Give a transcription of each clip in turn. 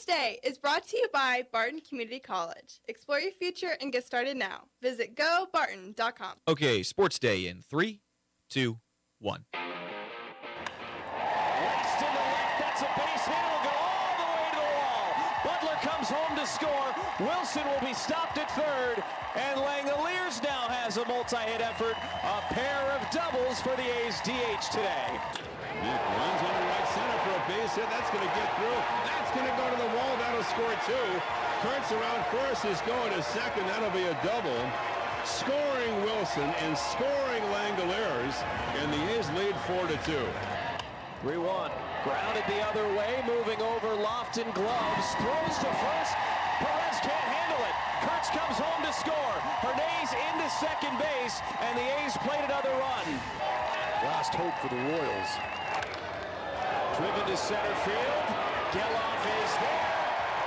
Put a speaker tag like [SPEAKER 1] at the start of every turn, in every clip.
[SPEAKER 1] Day is brought to you by Barton Community College. Explore your future and get started now. Visit gobarton.com.
[SPEAKER 2] Okay, Sports Day in 3, 2, 1.
[SPEAKER 3] Race to the left, that's a base hit. It'll go all the way to the wall. Butler comes home to score. Wilson will be stopped at third. And Langoliers now has a multi-hit effort. A pair of doubles for the A's DH today.
[SPEAKER 4] Nick runs into right center for a base hit. That's going to get through. That's going to go to the wall. That'll score two. Kurtz around first is going to second. That'll be a double. Scoring Wilson and scoring Langoliers. And the A's lead 4-2.
[SPEAKER 3] 3-1. Grounded the other way. Moving over Lofton gloves. Throws to first. Perez can't handle it. Kurtz comes home to score. Hernandez into second base. And the A's played another run. Last hope for the Royals. Driven to center field. Geloff is there.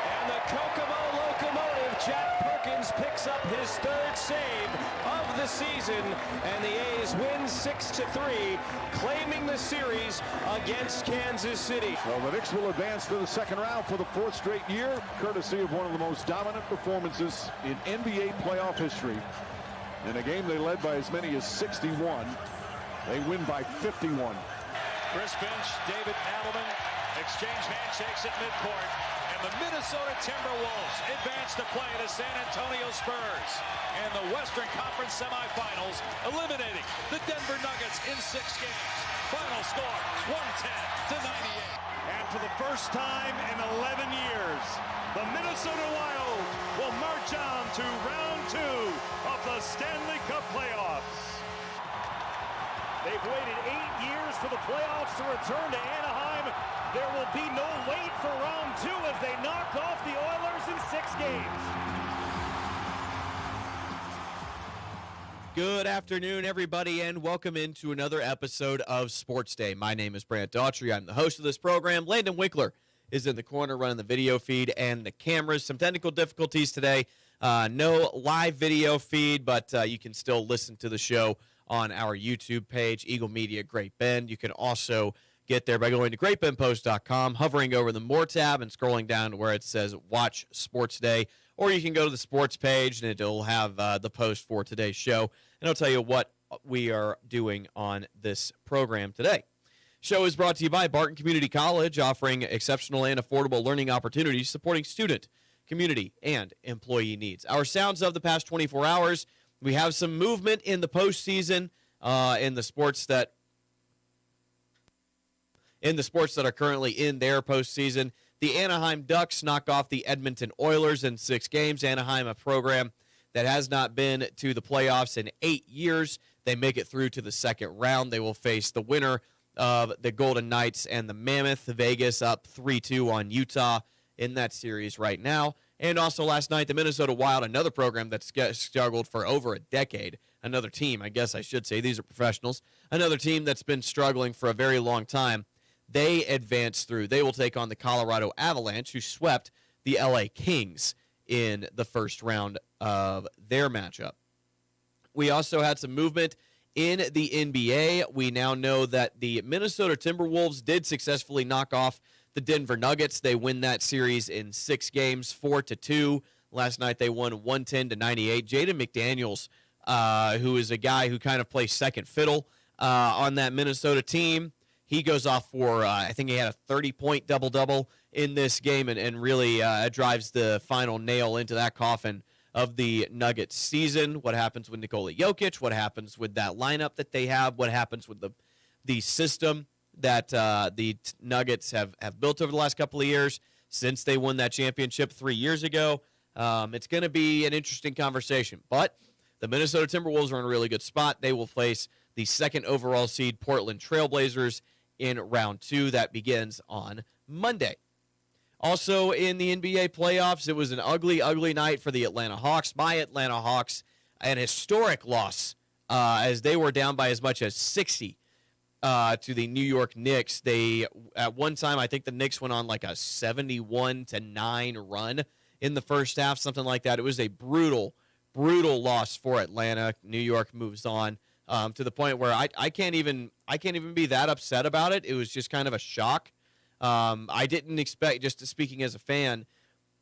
[SPEAKER 3] And the Kokomo locomotive, Jack Perkins, picks up his third save of the season. And the A's win 6-3, claiming the series against Kansas City.
[SPEAKER 5] Well, the Knicks will advance to the second round for the fourth straight year, courtesy of one of the most dominant performances in NBA playoff history. In a game they led by as many as 61. They win by 51.
[SPEAKER 6] Chris Finch, David Adelman exchange handshakes at midcourt, and the Minnesota Timberwolves advance to play the San Antonio Spurs in the Western Conference semifinals, eliminating the Denver Nuggets in 6 games. Final score 110-98.
[SPEAKER 7] And for the first time in 11 years, the Minnesota Wild will march on to round 2 of the Stanley Cup playoffs. They've waited 8 years for the playoffs to return to Anaheim. There will be no wait for round 2 as they knock off the Oilers in 6 games.
[SPEAKER 2] Good afternoon, everybody, and welcome into another episode of Sports Day. My name is Brant Daughtry. I'm the host of this program. Landon Winkler is in the corner running the video feed and the cameras. Some technical difficulties today. No live video feed, but you can still listen to the show on our YouTube page, Eagle Media Great Bend. You can also get there by going to greatbendpost.com, hovering over the More tab and scrolling down to where it says Watch Sports Day. Or you can go to the sports page, and it'll have the post for today's show, and it'll tell you what we are doing on this program today. Show is brought to you by Barton Community College, offering exceptional and affordable learning opportunities, supporting student, community, and employee needs. Our sounds of the past 24 hours. We have some movement in the postseason in the sports that are currently in their postseason. The Anaheim Ducks knock off the Edmonton Oilers in 6 games. Anaheim, a program that has not been to the playoffs in 8 years. They make it through to the second round. They will face the winner of the Golden Knights and the Mammoth. Vegas up 3-2 on Utah in that series right now. And also last night, the Minnesota Wild, another program that's struggled for over a decade. Another team, I guess I should say. These are professionals. Another team that's been struggling for a very long time. They advance through. They will take on the Colorado Avalanche, who swept the LA Kings in the first round of their matchup. We also had some movement in the NBA. We now know that the Minnesota Timberwolves did successfully knock off the Denver Nuggets. They win that series in 6 games, 4-2. Last night they won 110-98. Jaden McDaniels, who is a guy who kind of plays second fiddle on that Minnesota team, he goes off for, I think he had a 30-point double-double in this game and really drives the final nail into that coffin of the Nuggets season. What happens with Nikola Jokic? What happens with that lineup that they have? What happens with the system that the Nuggets have built over the last couple of years since they won that championship 3 years ago? It's going to be an interesting conversation. But the Minnesota Timberwolves are in a really good spot. They will face the second overall seed Portland Trailblazers in round 2. That begins on Monday. Also in the NBA playoffs, it was an ugly, ugly night for the Atlanta Hawks. My Atlanta Hawks, an historic loss as they were down by as much as 60 to the New York Knicks. They, at one time, I think the Knicks went on like a 71-9 run in the first half, something like that. It was a brutal, brutal loss for Atlanta. New York moves on to the point where I can't even be that upset about it. It was just kind of a shock. I didn't expect, just speaking as a fan,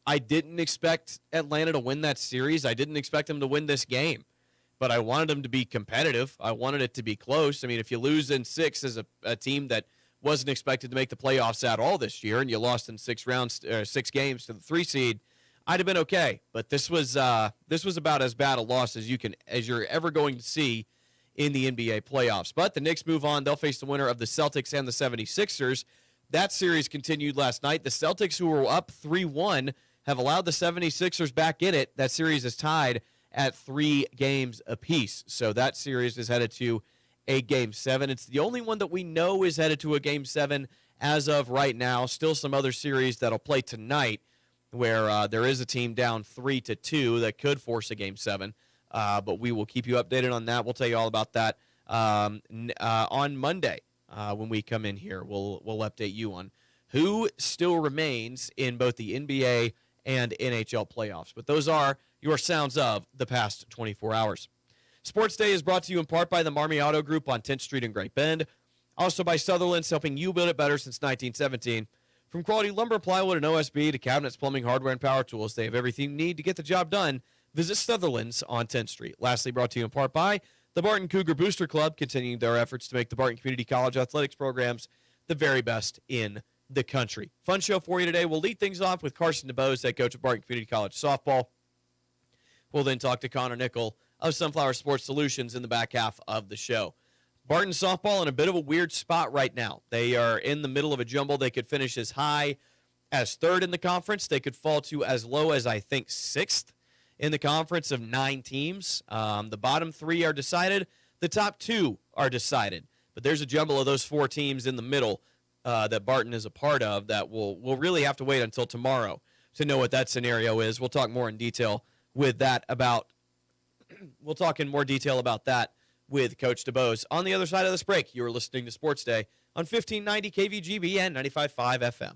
[SPEAKER 2] I didn't expect Atlanta to win that series. I didn't expect them to win this game, but I wanted them to be competitive. I wanted it to be close. I mean, if you lose in 6 as a team that wasn't expected to make the playoffs at all this year, and you lost in 6 games to the 3 seed, I'd have been okay. But this was about as bad a loss as you're ever going to see in the NBA playoffs. But the Knicks move on. They'll face the winner of the Celtics and the 76ers. That series continued last night. The Celtics, who were up 3-1, have allowed the 76ers back in it. That series is tied at 3 games apiece. So that series is headed to a Game 7. It's the only one that we know is headed to a Game 7 as of right now. Still some other series that'll play tonight where there is a team down 3-2 that could force a Game 7. But we will keep you updated on that. We'll tell you all about that on Monday when we come in here. We'll update you on who still remains in both the NBA and NHL playoffs. But those are your sounds of the past 24 hours. Sports Day is brought to you in part by the Marmy Auto Group on 10th Street in Great Bend. Also by Sutherland's, helping you build it better since 1917. From quality lumber, plywood, and OSB to cabinets, plumbing, hardware, and power tools, they have everything you need to get the job done. Visit Sutherland's on 10th Street. Lastly, brought to you in part by the Barton Cougar Booster Club, continuing their efforts to make the Barton Community College athletics programs the very best in the country. Fun show for you today. We'll lead things off with Carson DeBose, head coach of Barton Community College softball. We'll then talk to Connor Nickel of Sunflower Sports Solutions in the back half of the show. Barton softball in a bit of a weird spot right now. They are in the middle of a jumble. They could finish as high as 3rd in the conference. They could fall to as low as, I think, 6th in the conference of 9 teams. The bottom 3 are decided. The top 2 are decided. But there's a jumble of those 4 teams in the middle that Barton is a part of that we'll really have to wait until tomorrow to know what that scenario is. We'll talk more in detail with that we'll talk in more detail about that with Coach DeBose. On the other side of this break, you're listening to Sports Day on 1590 KVGB and 95.5 FM.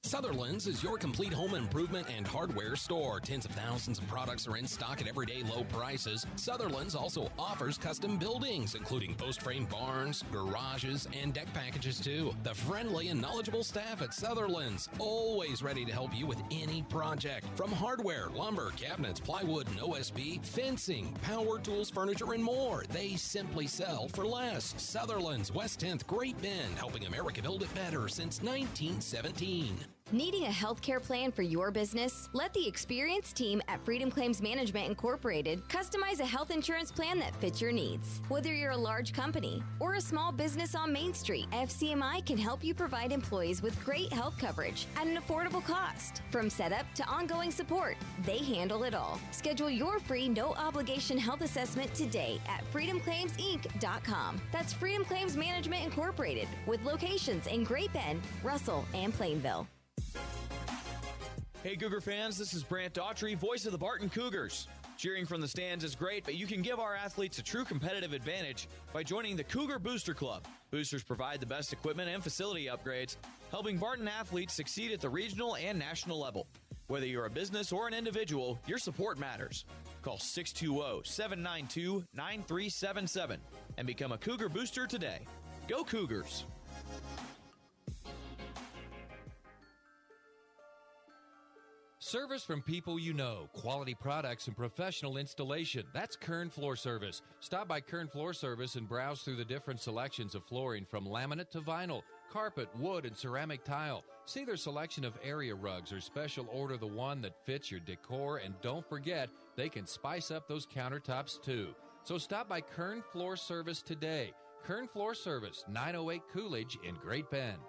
[SPEAKER 8] Sutherland's is your complete home improvement and hardware store. Tens of thousands of products are in stock at everyday low prices. Sutherland's also offers custom buildings, including post-frame barns, garages, and deck packages too. The friendly and knowledgeable staff at Sutherland's, always ready to help you with any project. From hardware, lumber, cabinets, plywood, and OSB, fencing, power tools, furniture, and more. They simply sell for less. Sutherland's, West 10th, Great Bend, helping America build it better since 1917.
[SPEAKER 9] Needing a healthcare plan for your business? Let the experienced team at Freedom Claims Management Incorporated customize a health insurance plan that fits your needs. Whether you're a large company or a small business on Main Street, FCMI can help you provide employees with great health coverage at an affordable cost. From setup to ongoing support, they handle it all. Schedule your free no-obligation health assessment today at freedomclaimsinc.com. That's Freedom Claims Management Incorporated, with locations in Great Bend, Russell, and Plainville.
[SPEAKER 10] Hey Cougar fans, this is Brant Daughtry, voice of the Barton Cougars. Cheering from the stands is great, but you can give our athletes a true competitive advantage by joining the Cougar Booster Club. Boosters provide the best equipment and facility upgrades, helping Barton athletes succeed at the regional and national level. Whether you're a business or an individual, your support matters. Call 620-792-9377 and become a Cougar Booster today. Go Cougars!
[SPEAKER 11] Service from people you know, quality products and professional installation. That's Kern Floor Service. Stop by Kern Floor Service and browse through the different selections of flooring from laminate to vinyl, carpet, wood, and ceramic tile. See their selection of area rugs or special order the one that fits your decor, and don't forget, they can spice up those countertops too. So stop by Kern Floor Service today. Kern Floor Service, 908 Coolidge in Great Bend.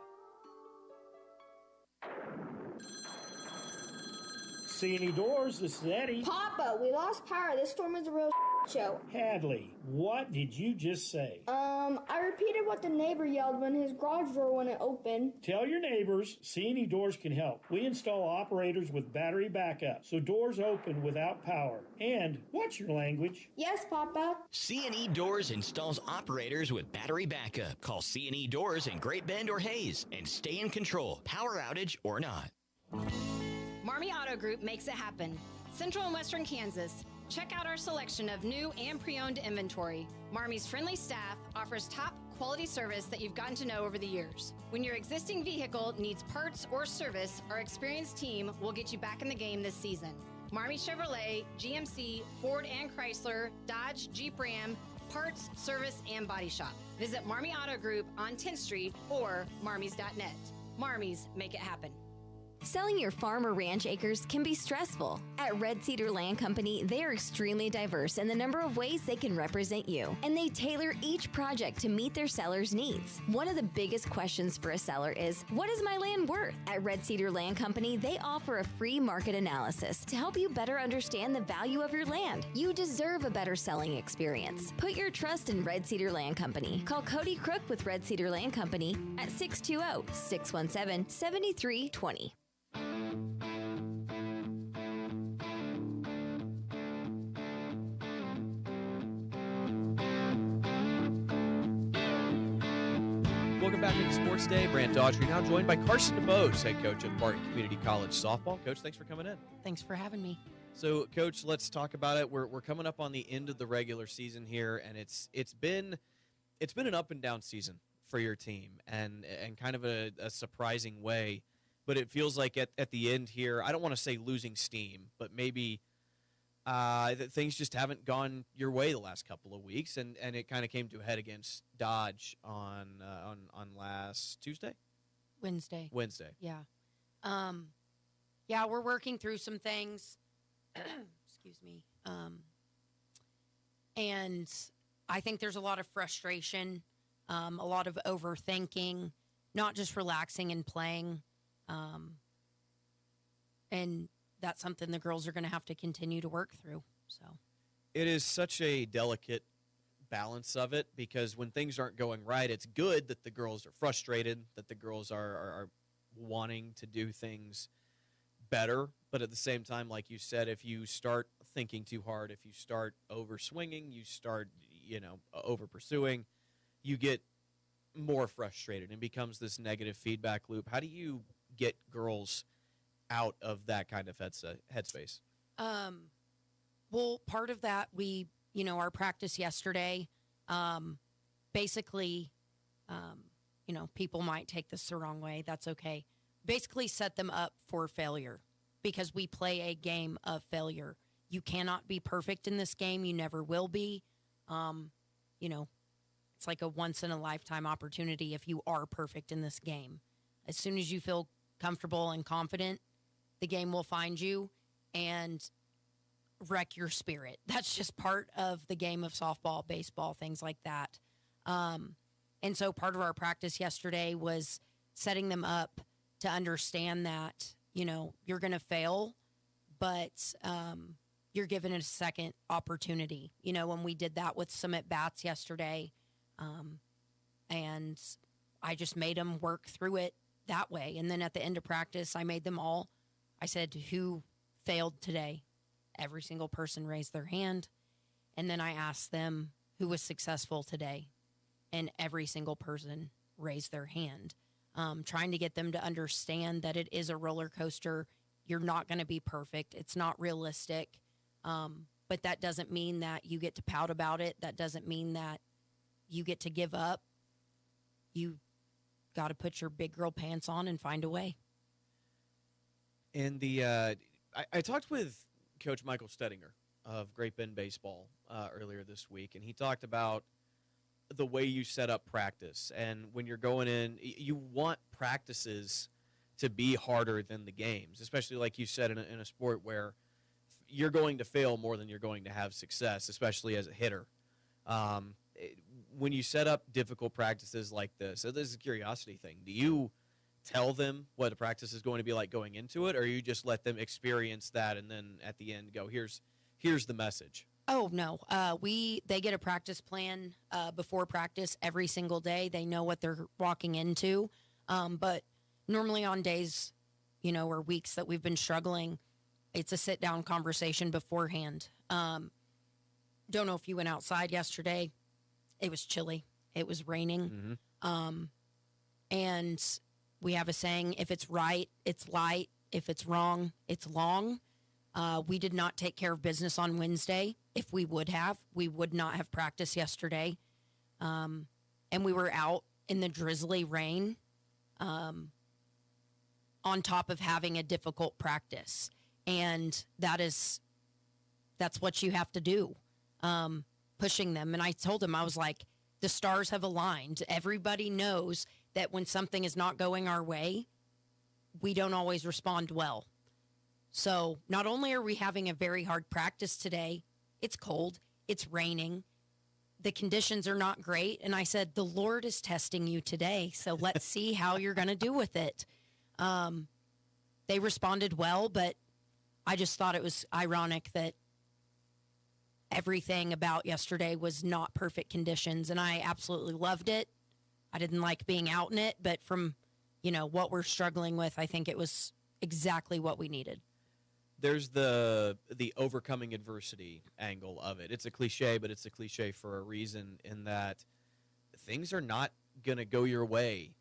[SPEAKER 12] C&E Doors, this is Eddie.
[SPEAKER 13] Papa, we lost power. This storm is a real show.
[SPEAKER 12] Hadley, what did you just say?
[SPEAKER 13] I repeated what the neighbor yelled when his garage door wouldn't open.
[SPEAKER 12] Tell your neighbors C&E Doors can help. We install operators with battery backup, so doors open without power. And what's your language?
[SPEAKER 13] Yes, Papa.
[SPEAKER 14] C&E Doors installs operators with battery backup. Call C&E Doors in Great Bend or Hayes and stay in control, power outage or not.
[SPEAKER 15] Marmy Auto Group makes it happen. Central and Western Kansas. Check out our selection of new and pre-owned inventory. Marmy's friendly staff offers top quality service that you've gotten to know over the years. When your existing vehicle needs parts or service, our experienced team will get you back in the game this season. Marmy Chevrolet, GMC, Ford and Chrysler, Dodge, Jeep Ram, parts, service, and body shop. Visit Marmy Auto Group on 10th Street or marmys.net. Marmys, make it happen.
[SPEAKER 9] Selling your farm or ranch acres can be stressful. At Red Cedar Land Company, they are extremely diverse in the number of ways they can represent you, and they tailor each project to meet their sellers' needs. One of the biggest questions for a seller is, what is my land worth? At Red Cedar Land Company, they offer a free market analysis to help you better understand the value of your land. You deserve a better selling experience. Put your trust in Red Cedar Land Company. Call Cody Crook with Red Cedar Land Company at 620-617-7320.
[SPEAKER 2] Welcome back into Sports Day. Brant Daughtry now joined by Carson DeBose, head coach at Barton Community College softball. Coach, thanks for coming in.
[SPEAKER 16] Thanks for having me.
[SPEAKER 2] So, Coach, let's talk about it. We're coming up on the end of the regular season here, and it's been an up and down season for your team, and kind of a surprising way. But it feels like at the end here, I don't want to say losing steam, but maybe that things just haven't gone your way the last couple of weeks, and it kind of came to a head against Dodge on last Tuesday?
[SPEAKER 16] Wednesday.
[SPEAKER 2] Yeah.
[SPEAKER 16] Yeah, we're working through some things. Excuse me. And I think there's a lot of frustration, a lot of overthinking, not just relaxing and playing. And that's something the girls are going to have to continue to work through. So
[SPEAKER 2] it is such a delicate balance of it, because when things aren't going right, it's good that the girls are frustrated, that the girls are wanting to do things better. But at the same time, like you said, if you start thinking too hard, if you start over swinging, you start, over pursuing, you get more frustrated and becomes this negative feedback loop. How do you get girls out of that kind of headspace?
[SPEAKER 16] Well, part of that, our practice yesterday, basically, people might take this the wrong way. That's okay. Basically set them up for failure, because we play a game of failure. You cannot be perfect in this game. You never will be. It's like a once in a lifetime opportunity if you are perfect in this game. As soon as you feel comfortable and confident, the game will find you and wreck your spirit. That's just part of the game of softball, baseball, things like that. And so part of our practice yesterday was setting them up to understand that, you're going to fail, but you're given a second opportunity. When we did that with some at-bats yesterday, and I just made them work through it that way. And then at the end of practice, I said, who failed today? Every single person raised their hand. And then I asked them who was successful today. And every single person raised their hand, trying to get them to understand that it is a roller coaster. You're not going to be perfect. It's not realistic. But that doesn't mean that you get to pout about it. That doesn't mean that you get to give up. You got to put your big girl pants on and find a way.
[SPEAKER 2] And I talked with Coach Michael Stedinger of Great Bend Baseball earlier this week, and he talked about the way you set up practice. And when you're going in, you want practices to be harder than the games, especially like you said in a sport where you're going to fail more than you're going to have success, especially as a hitter. When you set up difficult practices like this, so this is a curiosity thing. Do you tell them what a practice is going to be like going into it, or you just let them experience that and then at the end go, here's the message?
[SPEAKER 16] Oh, no. They get a practice plan before practice every single day. They know what they're walking into. But normally on days, or weeks that we've been struggling, it's a sit-down conversation beforehand. Don't know if you went outside yesterday. It was chilly. It was raining. Mm-hmm. And we have a saying, if it's right, it's light. If it's wrong, it's long. We did not take care of business on Wednesday. If we would have, we would not have practiced yesterday. and we were out in the drizzly rain, on top of having a difficult practice. And that's what you have to do, pushing them. And I told him, I was like, the stars have aligned. Everybody knows that when something is not going our way, we don't always respond well. So not only are we having a very hard practice today, it's cold, it's raining, the conditions are not great. And I said, the Lord is testing you today, so let's see how you're going to do with it. They responded well, but I just thought it was ironic that everything about yesterday was not perfect conditions, and I absolutely loved it. I didn't like being out in it, but from, what we're struggling with, I think it was exactly what we needed.
[SPEAKER 2] There's the overcoming adversity angle of it. It's a cliche, but it's a cliche for a reason, in that things are not going to go your way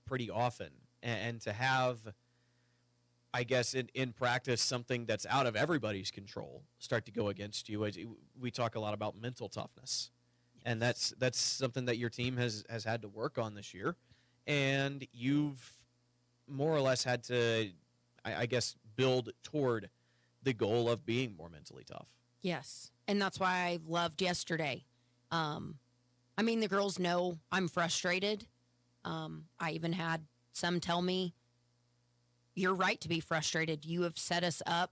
[SPEAKER 2] pretty often. And to have, I guess, in practice, something that's out of everybody's control start to go against you. We talk a lot about mental toughness, and that's something that your team has had to work on this year. And you've more or less had to, I guess, build toward the goal of being more mentally tough.
[SPEAKER 16] Yes, and that's why I loved yesterday. The girls know I'm frustrated. I even had some tell me, you're right to be frustrated. You have set us up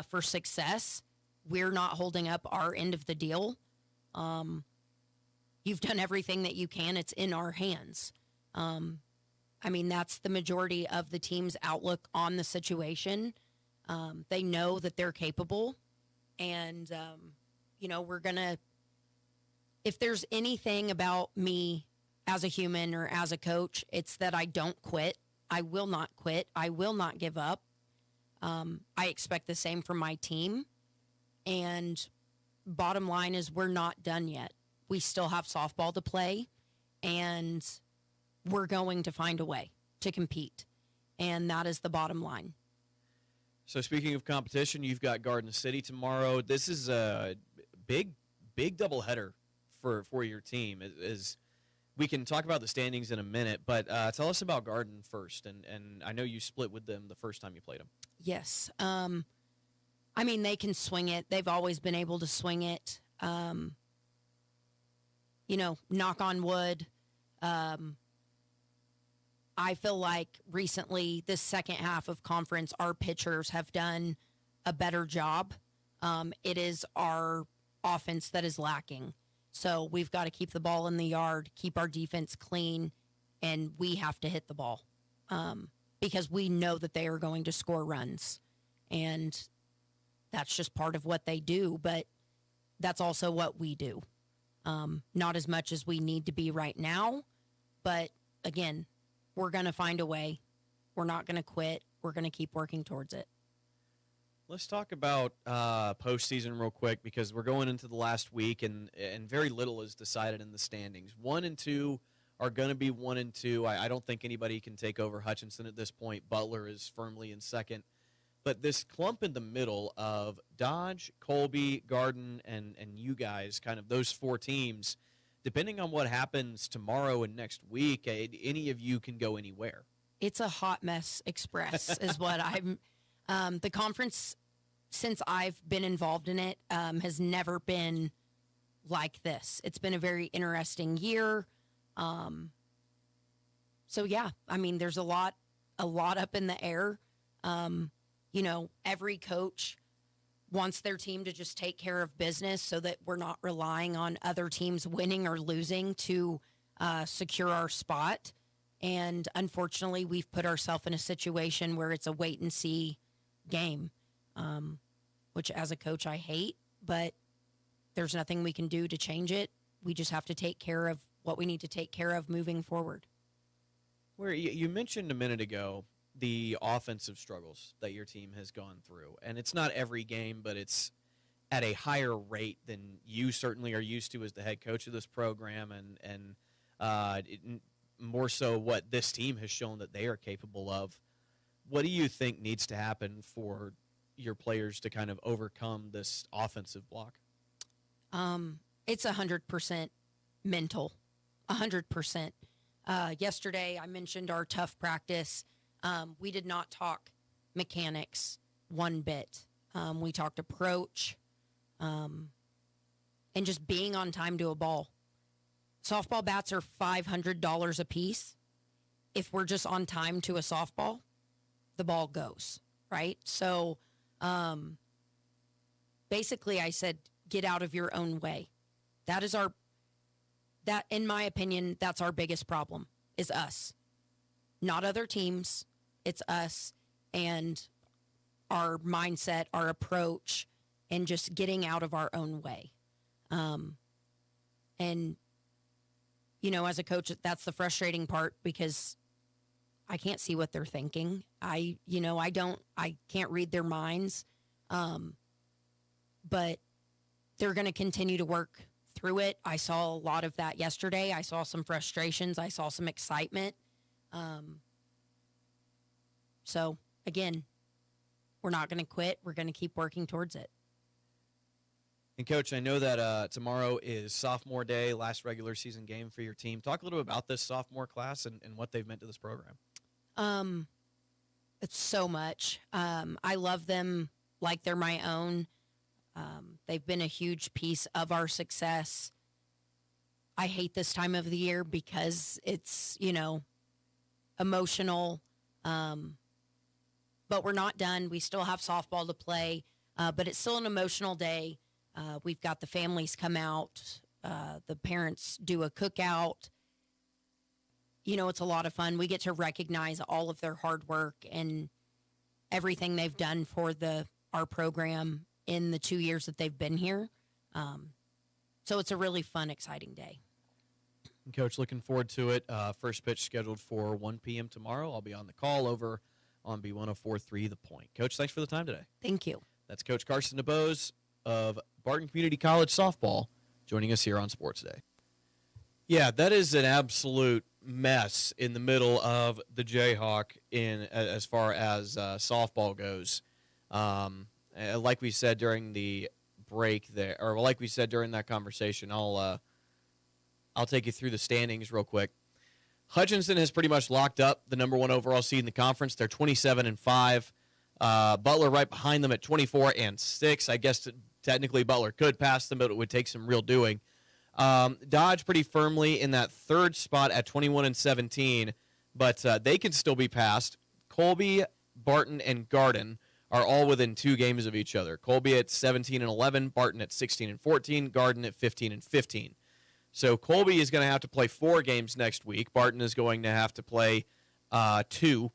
[SPEAKER 16] for success. We're not holding up our end of the deal. You've done everything that you can. It's in our hands. That's the majority of the team's outlook on the situation. They know that they're capable. And, we're going to, if there's anything about me as a human or as a coach, it's that I don't quit. I will not quit. I will not give up. I expect the same from my team. And bottom line is, we're not done yet. We still have softball to play, and we're going to find a way to compete. And that is the bottom line.
[SPEAKER 2] So speaking of competition, you've got Garden City tomorrow. This is a big doubleheader for your team. We can talk about the standings in a minute, but tell us about Garden first. And I know you split with them the first time you played them.
[SPEAKER 16] Yes. They can swing it. They've always been able to swing it. Knock on wood. I feel like recently, this second half of conference, our pitchers have done a better job. It is our offense that is lacking. So we've got to keep the ball in the yard, keep our defense clean, and we have to hit the ball because we know that they are going to score runs. And that's just part of what they do, but that's also what we do. Not as much as we need to be right now, but again, we're going to find a way. We're not going to quit. We're going to keep working towards it.
[SPEAKER 2] Let's talk about postseason real quick, because we're going into the last week, and very little is decided in the standings. 1 and 2 are going to be 1 and 2. I don't think anybody can take over Hutchinson at this point. Butler is firmly in second. But this clump in the middle of Dodge, Colby, Garden, and you guys, kind of those four teams, depending on what happens tomorrow and next week, any of you can go anywhere.
[SPEAKER 16] It's a hot mess express is what I'm the conference, since I've been involved in it, has never been like this. It's been a very interesting year. There's a lot up in the air. Every coach wants their team to just take care of business so that we're not relying on other teams winning or losing to secure our spot. And unfortunately, we've put ourselves in a situation where it's a wait and see game, which as a coach I hate, but there's nothing we can do to change it. We just have to take care of what we need to take care of moving forward.
[SPEAKER 2] Where you mentioned a minute ago the offensive struggles that your team has gone through, and it's not every game, but it's at a higher rate than you certainly are used to as the head coach of this program, and more so what this team has shown that they are capable of. What do you think needs to happen for your players to kind of overcome this offensive block?
[SPEAKER 16] It's 100% mental. 100%. Yesterday, I mentioned our tough practice. We did not talk mechanics one bit. We talked approach and just being on time to a ball. Softball bats are $500 a piece. If we're just on time to a softball, the ball goes, right? So basically I said, get out of your own way. That, in my opinion, that's our biggest problem, is us. Not other teams, it's us and our mindset, our approach, and just getting out of our own way. And, you know, as a coach, that's the frustrating part because I can't see what they're thinking. I can't read their minds. But they're going to continue to work through it. I saw a lot of that yesterday. I saw some frustrations. I saw some excitement. So again, we're not going to quit. We're going to keep working towards it.
[SPEAKER 2] And Coach, I know that tomorrow is sophomore day, last regular season game for your team. Talk a little bit about this sophomore class and what they've meant to this program.
[SPEAKER 16] It's so much. I love them like they're my own. They've been a huge piece of our success. I hate this time of the year because it's, emotional. But we're not done. We still have softball to play, but it's still an emotional day. We've got the families come out. The parents do a cookout. It's a lot of fun. We get to recognize all of their hard work and everything they've done for our program in the 2 years that they've been here. So it's a really fun, exciting day.
[SPEAKER 2] Coach, looking forward to it. First pitch scheduled for 1 p.m. tomorrow. I'll be on the call over on B104.3 The Point. Coach, thanks for the time today.
[SPEAKER 16] Thank you.
[SPEAKER 2] That's Coach Carson DeBose of Barton Community College softball joining us here on Sports Day. Yeah, that is an absolute mess in the middle of the Jayhawk as far as softball goes. Like we said during the break there, or like we said during that conversation, I'll take you through the standings real quick. Hutchinson has pretty much locked up the number 1 overall seed in the conference. They're 27-5. Butler right behind them at 24-6. I guess technically Butler could pass them, but it would take some real doing. Dodge pretty firmly in that third spot at 21-17, but they can still be passed. Colby, Barton, and Garden are all within 2 games of each other. Colby at 17-11, Barton at 16-14, Garden at 15-15. So Colby is going to have to play 4 games next week. Barton is going to have to play 2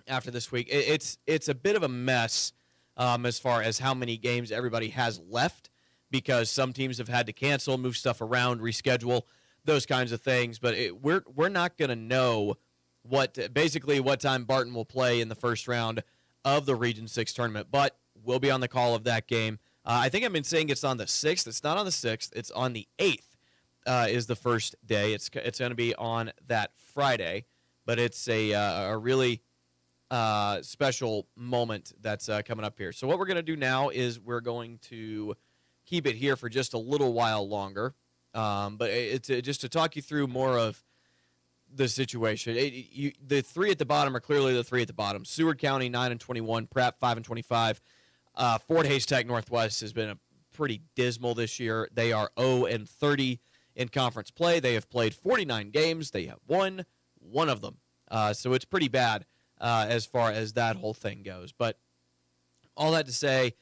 [SPEAKER 2] after this week. It's a bit of a mess as far as how many games everybody has left, because some teams have had to cancel, move stuff around, reschedule, those kinds of things. But we're not going to know what time Barton will play in the first round of the Region 6 tournament. But we'll be on the call of that game. I think I've been saying it's on the 6th. It's not on the 6th. It's on the 8th is the first day. It's going to be on that Friday. But it's a really special moment that's coming up here. So what we're going to do now is we're going to keep it here for just a little while longer. But it's just to talk you through more of the situation. The 3 at the bottom are clearly the 3 at the bottom. Seward County 9-21, Pratt 5-25. Fort Hays Tech Northwest has been pretty dismal this year. They are 0-30 in conference play. They have played 49 games. They have won 1 of them. So it's pretty bad as far as that whole thing goes. But all that to say,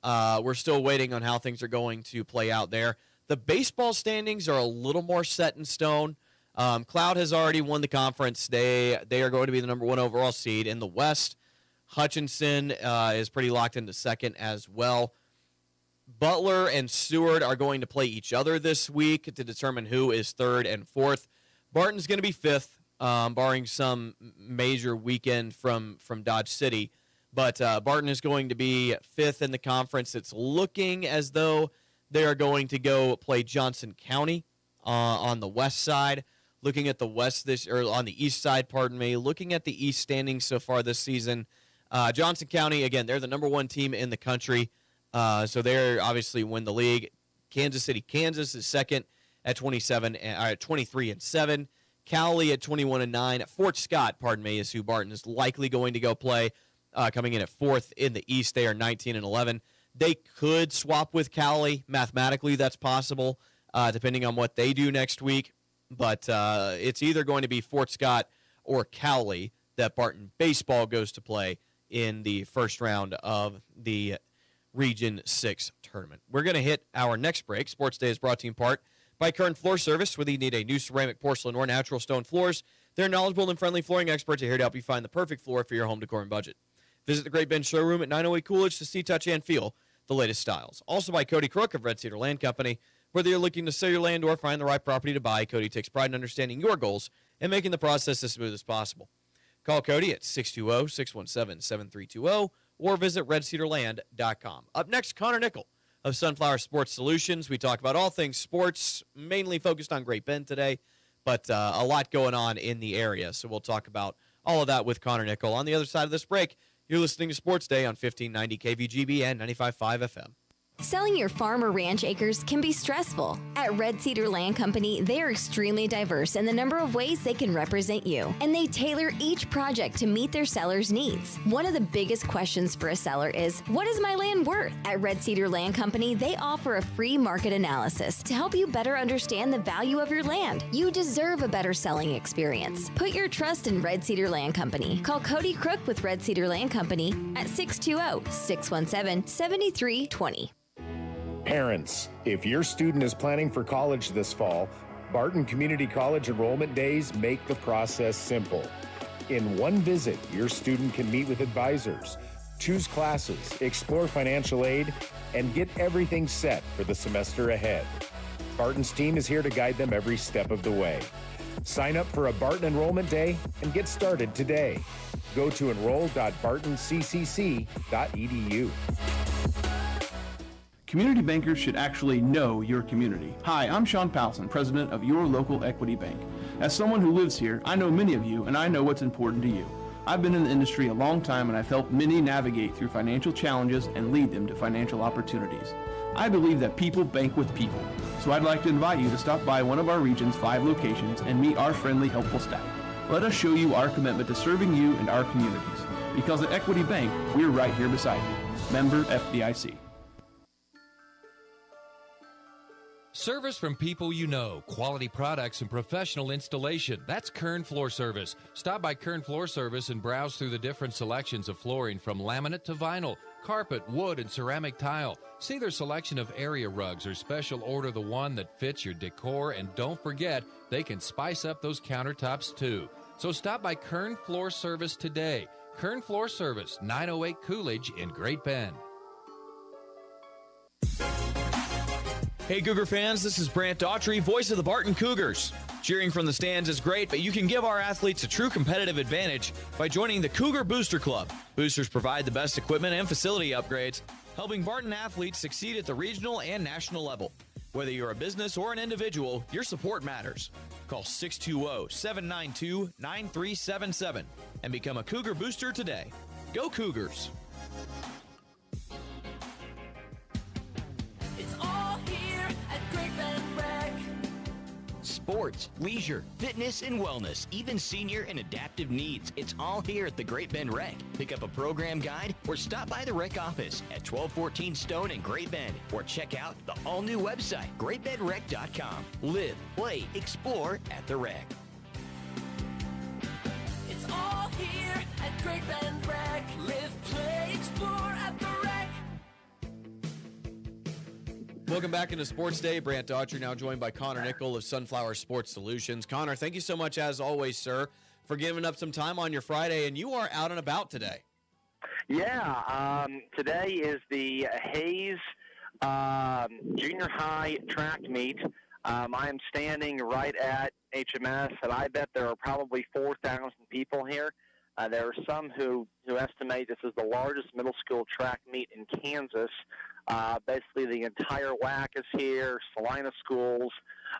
[SPEAKER 2] we're still waiting on how things are going to play out there. The baseball standings are a little more set in stone. Cloud has already won the conference. They are going to be the number 1 overall seed in the West. Hutchinson is pretty locked into second as well. Butler and Seward are going to play each other this week to determine who is 3rd and 4th. Barton's going to be 5th, barring some major weekend from Dodge City. But Barton is going to be 5th in the conference. It's looking as though they are going to go play Johnson County on the west side. Looking at the west on the east side, looking at the east standings so far this season, Johnson County, again, they're the number 1 team in the country. So they're obviously win the league. Kansas City, Kansas is 2nd at 23-7. Cowley at 21-9. Fort Scott, is who Barton is likely going to go play, coming in at 4th in the East. They are 19-11. They could swap with Cowley. Mathematically, that's possible, depending on what they do next week. But it's either going to be Fort Scott or Cowley that Barton baseball goes to play in the first round of the Region 6 tournament. We're going to hit our next break. Sports Day is brought to you in part by Kern Floor Service. Whether you need a new ceramic, porcelain, or natural stone floors, their knowledgeable and friendly flooring experts are here to help you find the perfect floor for your home decor and budget. Visit the Great Bend showroom at 908 Coolidge to see, touch, and feel the latest styles. Also by Cody Crook of Red Cedar Land Company. Whether you're looking to sell your land or find the right property to buy, Cody takes pride in understanding your goals and making the process as smooth as possible. Call Cody at 620-617-7320 or visit redcedarland.com. Up next, Connor Nickel of Sunflower Sports Solutions. We talk about all things sports, mainly focused on Great Bend today, but a lot going on in the area. So we'll talk about all of that with Connor Nickel. On the other side of this break, you're listening to Sports Day on 1590 KVGB and 95.5 FM.
[SPEAKER 9] Selling your farm or ranch acres can be stressful. At Red Cedar Land Company, they are extremely diverse in the number of ways they can represent you, and they tailor each project to meet their seller's needs. One of the biggest questions for a seller is, what is my land worth? At Red Cedar Land Company, they offer a free market analysis to help you better understand the value of your land. You deserve a better selling experience. Put your trust in Red Cedar Land Company. Call Cody Crook with Red Cedar Land Company at 620-617-7320.
[SPEAKER 17] Parents, if your student is planning for college this fall, Barton Community College enrollment days make the process simple. In one visit, your student can meet with advisors, choose classes, explore financial aid, and get everything set for the semester ahead. Barton's team is here to guide them every step of the way. Sign up for a Barton enrollment day and get started today. Go to enroll.bartoncccc.edu.
[SPEAKER 18] Community bankers should actually know your community. Hi, I'm Sean Powelson, president of Your Local Equity Bank. As someone who lives here, I know many of you, and I know what's important to you. I've been in the industry a long time, and I've helped many navigate through financial challenges and lead them to financial opportunities. I believe that people bank with people, so I'd like to invite you to stop by one of our region's 5 locations and meet our friendly, helpful staff. Let us show you our commitment to serving you and our communities. Because at Equity Bank, we're right here beside you. Member FDIC.
[SPEAKER 11] Service from people you know, quality products and professional installation. That's Kern Floor Service. Stop by Kern Floor Service and browse through the different selections of flooring from laminate to vinyl, carpet, wood, and ceramic tile. See their selection of area rugs or special order the one that fits your decor, and don't forget, they can spice up those countertops too. So stop by Kern Floor Service today. Kern Floor Service, 908 Coolidge in Great Bend.
[SPEAKER 10] Hey Cougar fans, this is Brant Daughtry, voice of the Barton Cougars. Cheering from the stands is great, but you can give our athletes a true competitive advantage by joining the Cougar Booster Club. Boosters provide the best equipment and facility upgrades, helping Barton athletes succeed at the regional and national level. Whether you're a business or an individual, your support matters. Call 620-792-9377 and become a Cougar Booster today. Go Cougars!
[SPEAKER 19] It's all here at Great Bend Rec.
[SPEAKER 14] Sports, leisure, fitness, and wellness, even senior and adaptive needs. It's all here at the Great Bend Rec. Pick up a program guide or stop by the rec office at 1214 Stone in Great Bend, or check out the all-new website, greatbendrec.com. Live, play, explore at the rec.
[SPEAKER 19] It's all here at Great Bend Rec. Live, play, explore at the rec.
[SPEAKER 2] Welcome back into Sports Day. Brant Daughtry now joined by Connor Nickel of Sunflower Sports Solutions. Connor, thank you so much, as always, sir, for giving up some time on your Friday, and you are out and about today.
[SPEAKER 20] Yeah, today is the Hayes Junior High track meet. I am standing right at HMS, and I bet there are probably 4,000 people here. There are some who estimate this is the largest middle school track meet in Kansas. Basically, the entire WAC is here, Salina schools,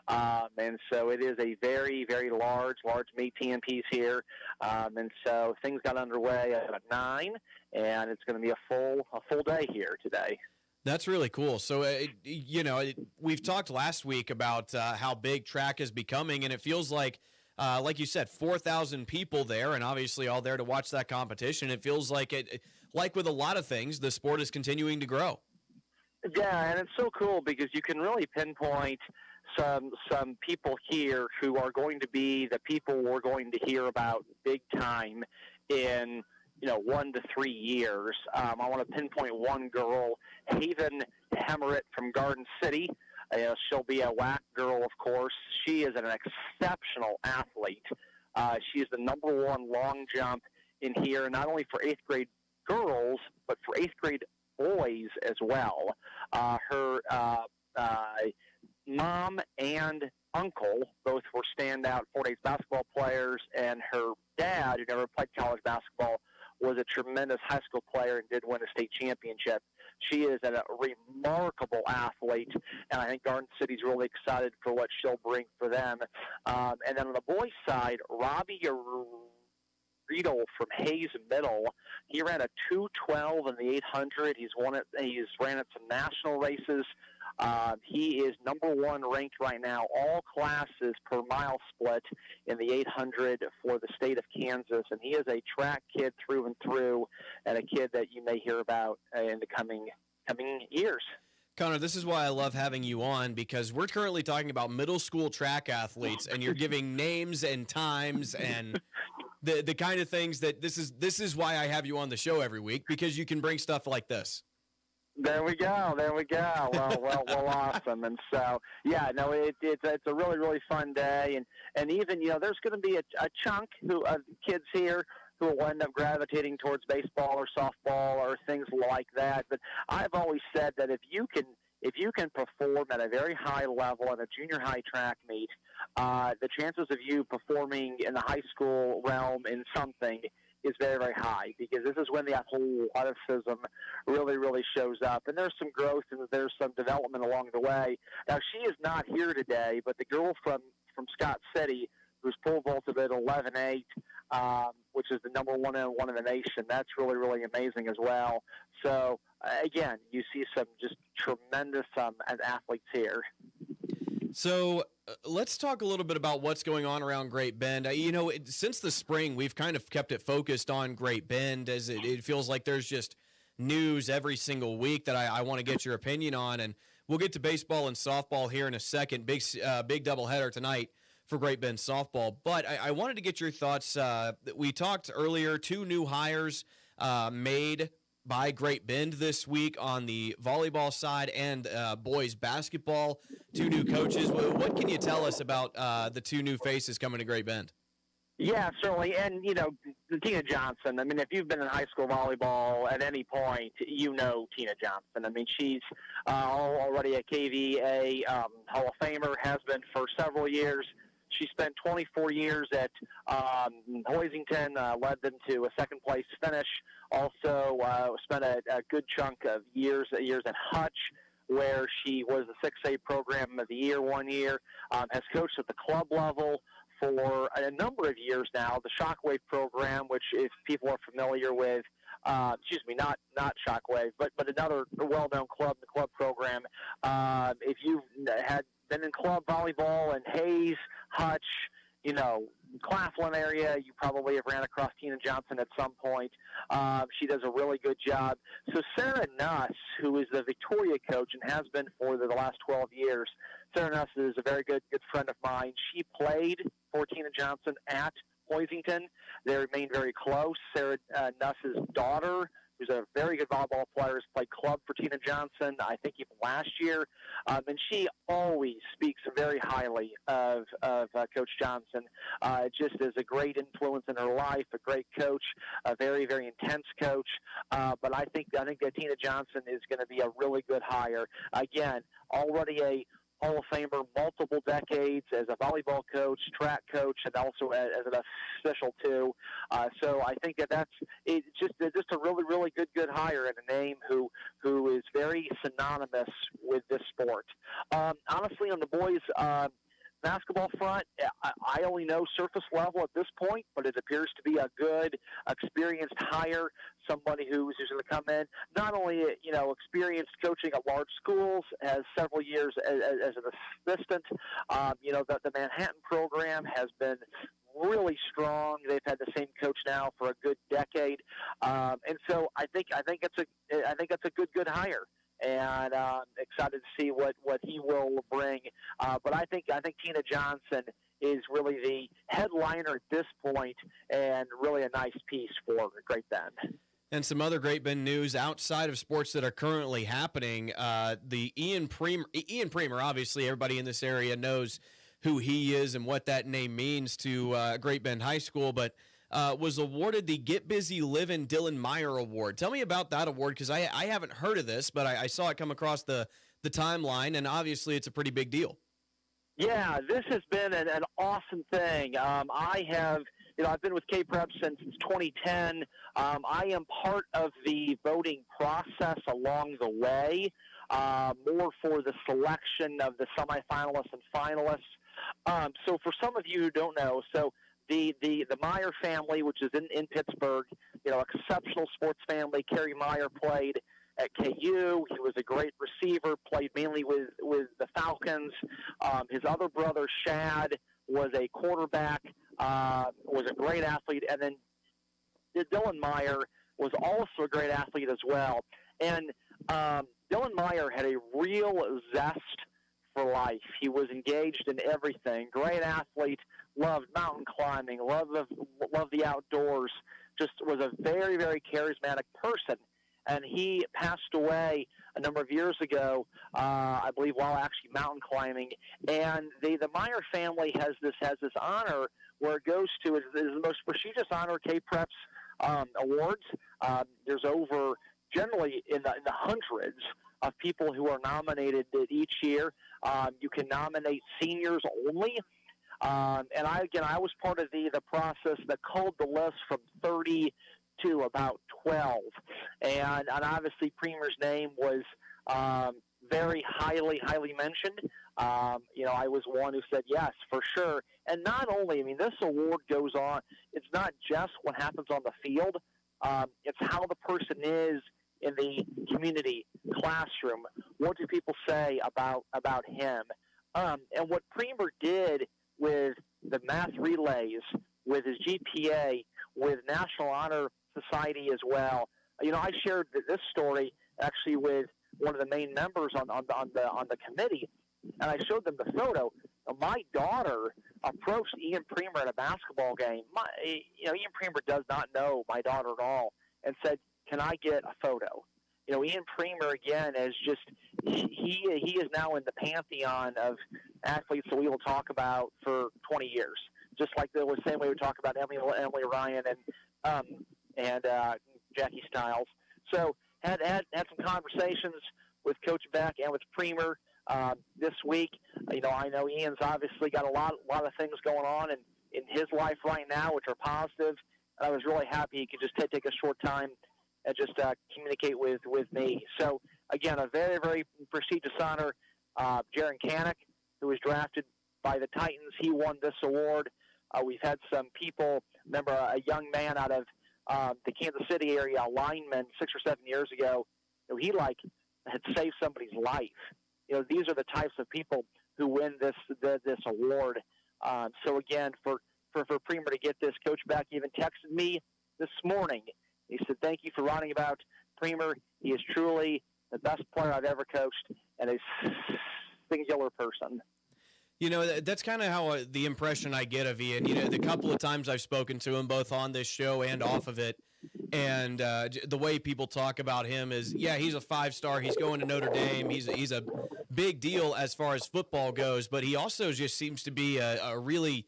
[SPEAKER 20] and so it is a very, very large meet. TMP's here, and so things got underway at 9, and it's going to be a full day here today.
[SPEAKER 2] That's really cool. So, we've talked last week about how big track is becoming, and it feels like you said, 4,000 people there, and obviously all there to watch that competition. It feels like like with a lot of things, the sport is continuing to grow.
[SPEAKER 20] Yeah, and it's so cool because you can really pinpoint some people here who are going to be the people we're going to hear about big time in 1 to 3 years. I want to pinpoint one girl, Haven Hemmerich from Garden City. She'll be a WAC girl, of course. She is an exceptional athlete. She is the number 1 long jump in here, not only for 8th grade girls, but for 8th grade boys as well. Her mom and uncle both were standout Fort Hays basketball players, and her dad, who never played college basketball, was a tremendous high school player and did win a state championship. She is a remarkable athlete, and I think Garden City's really excited for what she'll bring for them. And then on the boys' side, Robbie Riedel from Hayes Middle, he ran a 2:12 in the 800. He's ran at some national races. He is number 1 ranked right now, all classes per mile split in the 800 for the state of Kansas. And he is a track kid through and through, and a kid that you may hear about in the coming years.
[SPEAKER 2] Connor, this is why I love having you on, because we're currently talking about middle school track athletes, and you're giving names and times and the kind of things that this is why I have you on the show every week, because you can bring stuff like this.
[SPEAKER 20] There we go. Well, awesome. And so, it's a really, really fun day. And even, there's going to be a chunk of kids here who will end up gravitating towards baseball or softball or things like that. But I've always said that if you can perform at a very high level at a junior high track meet, the chances of you performing in the high school realm in something is very, very high, because this is when the whole athleticism really, really shows up. And there's some growth and there's some development along the way. Now, she is not here today, but the girl from Scott City, who's pole vaulted at 11.8, which is the number 1 in the nation, that's really, really amazing as well. So, again, you see some just tremendous athletes here.
[SPEAKER 2] So let's talk a little bit about what's going on around Great Bend. Since the spring, we've kind of kept it focused on Great Bend, as it feels like there's just news every single week that I want to get your opinion on. And we'll get to baseball and softball here in a second. Big doubleheader tonight for Great Bend softball. But I wanted to get your thoughts. We talked earlier, 2 new hires made by Great Bend this week on the volleyball side and boys basketball. 2 new coaches. What can you tell us about the 2 new faces coming to Great Bend?
[SPEAKER 20] Yeah, certainly. And, Tina Johnson, I mean, if you've been in high school volleyball at any point, you know Tina Johnson. I mean, she's already a KVA Hall of Famer, has been for several years. She spent 24 years at Hoisington, led them to a second-place finish. Also spent a good chunk of years at Hutch, where she was the 6A Program of the Year one year. Has coached at the club level for a number of years now. The Shockwave program, which if people are familiar with, not Shockwave, but another well-known club, the club program. If you've had been in club volleyball in Hayes, Hutch, Claflin area, you probably have ran across Tina Johnson at some point. She does a really good job. So Sarah Nuss, who is the Victoria coach and has been for the last 12 years, Sarah Nuss is a very good friend of mine. She played for Tina Johnson at Hoisington. They remained very close. Sarah Nuss's daughter, who's a very good volleyball player, has played club for Tina Johnson, I think even last year. And she always speaks very highly of Coach Johnson. Just as a great influence in her life, a great coach, a very, very intense coach. But I think that Tina Johnson is going to be a really good hire. Again, already a Hall of Famer, multiple decades as a volleyball coach, track coach, and also as an official too. So I think that's just a really, really good hire, and a name who is very synonymous with this sport. Honestly, on the boys basketball front, I only know surface level at this point, but it appears to be a good, experienced hire, somebody who's going to come in, not only, experienced coaching at large schools, has several years as an assistant. The Manhattan program has been really strong. They've had the same coach now for a good decade, and so I think it's a good hire. And excited to see what he will bring. But I think Tina Johnson is really the headliner at this point, and really a nice piece for Great Bend.
[SPEAKER 2] And some other Great Bend news outside of sports that are currently happening. The Ian Premer, obviously everybody in this area knows who he is and what that name means to Great Bend High School, but was awarded the Get Busy Livin' Dylan Meyer Award. Tell me about that award, because I haven't heard of this, but I saw it come across the timeline, and obviously it's a pretty big deal.
[SPEAKER 20] Yeah, this has been an awesome thing. I've been with K-Prep since 2010. I am part of the voting process along the way, more for the selection of the semifinalists and finalists. So for some of you who don't know, the Meyer family, which is in Pittsburgh, exceptional sports family. Kerry Meyer played at KU. He was a great receiver, played mainly with the Falcons. His other brother, Shad, was a quarterback, was a great athlete. And then Dylan Meyer was also a great athlete as well. And Dylan Meyer had a real zest for life. He was engaged in everything. Great athlete, loved mountain climbing, loved the outdoors, just was a very, very charismatic person. And he passed away a number of years ago, I believe, while actually mountain climbing. And the Meyer family has this honor where it goes to is the most prestigious honor, K-Prep's awards. There's over, generally in the hundreds of people who are nominated each year. You can nominate seniors only. And I was part of the process that culled the list from 30 to about 12. And obviously Premer's name was very highly mentioned. I was one who said yes, for sure. And not only, this award goes on, it's not just what happens on the field. It's how the person is in the community classroom. What do people say about him? And what Premer did with the math relays, with his GPA, with National Honor Society as well. I shared this story actually with one of the main members on the committee, and I showed them the photo. My daughter approached Ian Premer at a basketball game. Ian Premer does not know my daughter at all, and said, "Can I get a photo?" Ian Premer, again, is just, he is now in the pantheon of athletes that we will talk about for 20 years. Just like the same way we talk about Emily Ryan and Jackie Stiles. So had some conversations with Coach Beck and with Premer this week. I know Ian's obviously got a lot of things going on in his life right now, which are positive. I was really happy he could just take a short time and just communicate with me. So, again, a very, very prestigious honor. Jaron Kanak, who was drafted by the Titans, he won this award. We've had some people, remember a young man out of the Kansas City area, a lineman 6 or 7 years ago, he had saved somebody's life. These are the types of people who win this award. So, again, for Premer to get this, Coach Beck even texted me this morning. He said, "Thank you for writing about Premer. He is truly the best player I've ever coached and a singular person."
[SPEAKER 2] That's kind of how the impression I get of Ian. The couple of times I've spoken to him, both on this show and off of it, and the way people talk about him is, yeah, he's a 5-star. He's going to Notre Dame. He's a big deal as far as football goes, but he also just seems to be a really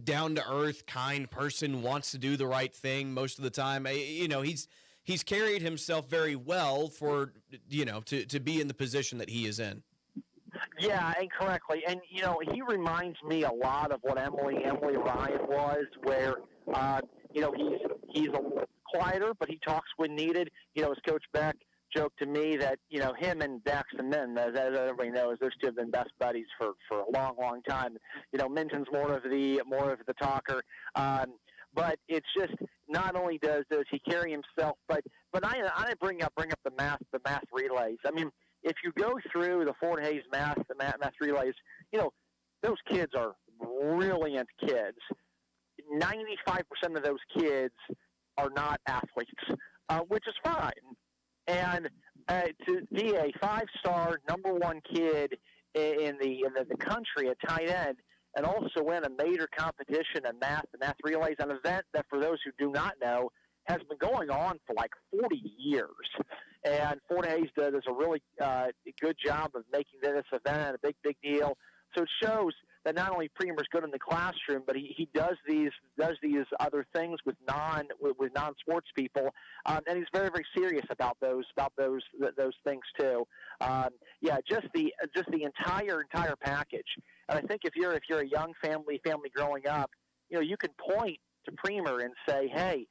[SPEAKER 2] down-to-earth, kind person, wants to do the right thing most of the time. He's carried himself very well for, to be in the position that he is in.
[SPEAKER 20] Yeah, and correctly. And, he reminds me a lot of what Emily Ryan was, where, he's a quieter, but he talks when needed. As Coach Beck joked to me that, him and Daxton Min, as everybody knows, those two have been best buddies for a long, long time. Minton's more of the talker. But it's just, not only does he carry himself, but I bring up the math relays. I mean, if you go through the Fort Hays math relays, those kids are brilliant kids. 95% of those kids are not athletes, which is fine. And to be a 5-star number 1 kid in the country at tight end, and also win a major competition in math relays, an event that, for those who do not know, has been going on for like 40 years. And Fort Hays does a really good job of making this event a big deal. So it shows that not only Premer's good in the classroom, but he does these other things with non-sports people, and he's very, very serious about those things too. Just the entire package. And I think if you're a young family growing up, you can point to Premer and say, hey,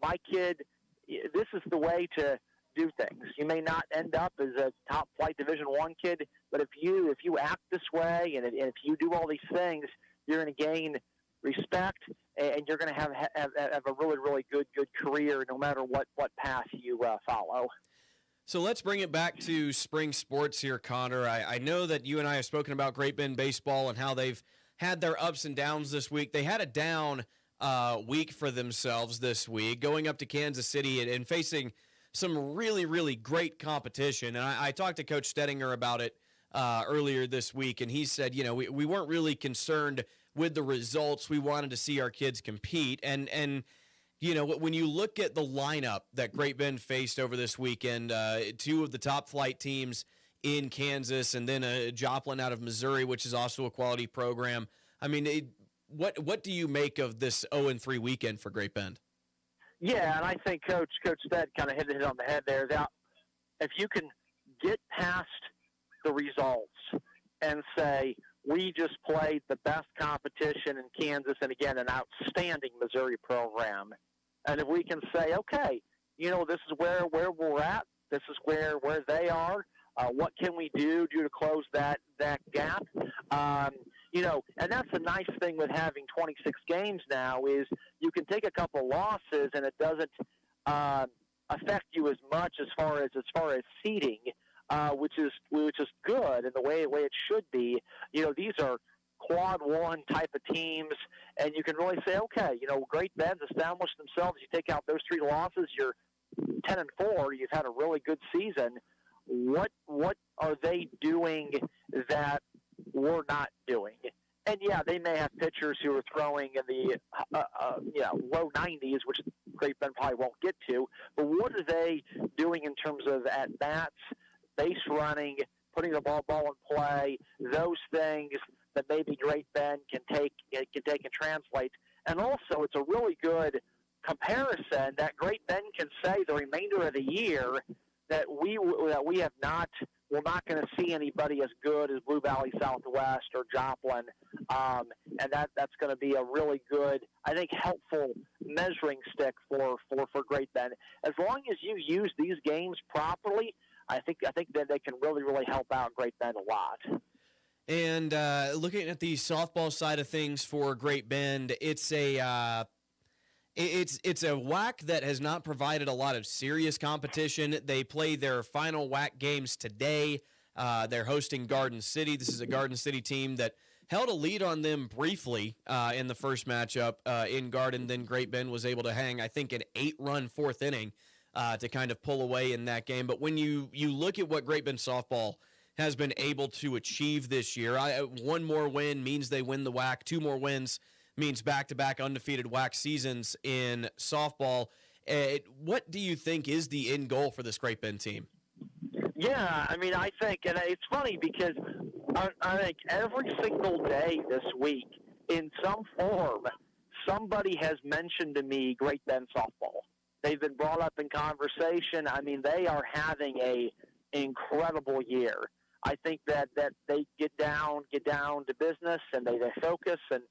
[SPEAKER 20] my kid, this is the way to do things. You may not end up as a top flight Division I kid, but if you act this way and if you do all these things, you're going to gain respect, and you're going to have a really, really good career no matter what path you follow.
[SPEAKER 2] So let's bring it back to spring sports here, Connor. I know that you and I have spoken about Great Bend baseball and how they've had their ups and downs this week. They had a down week for themselves this week, going up to Kansas City and facing some really, really great competition. And I talked to Coach Stedinger about it earlier this week, and he said, we weren't really concerned with the results. We wanted to see our kids compete. And when you look at the lineup that Great Bend faced over this weekend, 2 of the top flight teams in Kansas, and then a Joplin out of Missouri, which is also a quality program. I mean, what do you make of this 0-3 weekend for Great Bend?
[SPEAKER 20] Yeah, and I think Coach Stead kind of hit it on the head there. That if you can get past the results and say, we just played the best competition in Kansas and, again, an outstanding Missouri program, and if we can say, okay, this is where we're at, this is where they are, what can we do to close that gap? And that's the nice thing with having 26 games now is you can take a couple losses and it doesn't affect you as much as far as seeding, which is good in the way it should be. These are quad 1 type of teams, and you can really say, okay, Great Bend's established themselves. You take out those 3 losses, you're 10-4. You've had a really good season. What are they doing that we're not doing? And yeah, they may have pitchers who are throwing in the low 90s, which Great Bend probably won't get to. But what are they doing in terms of at bats, base running, putting the ball in play, those things that maybe Great Bend can take and translate. And also, it's a really good comparison that Great Bend can say the remainder of the year that we have not. We're not going to see anybody as good as Blue Valley Southwest or Joplin, and that's going to be a really good, I think, helpful measuring stick for Great Bend. As long as you use these games properly, I think that they can really, really help out Great Bend a lot.
[SPEAKER 2] And looking at the softball side of things for Great Bend, it's a WAC that has not provided a lot of serious competition. They play their final WAC games today. They're hosting Garden City. This is a Garden City team that held a lead on them briefly in the first matchup in Garden. Then Great Bend was able to hang, I think, an 8-run fourth inning to kind of pull away in that game. But when you look at what Great Bend softball has been able to achieve this year, 1 more win means they win the WAC. 2 more wins means back-to-back undefeated WAC seasons in softball. What do you think is the end goal for this Great Bend team?
[SPEAKER 20] Yeah, I mean, I think, and it's funny because I think every single day this week, in some form, somebody has mentioned to me Great Bend softball. They've been brought up in conversation. I mean, they are having an incredible year. I think that they get down to business and they focus and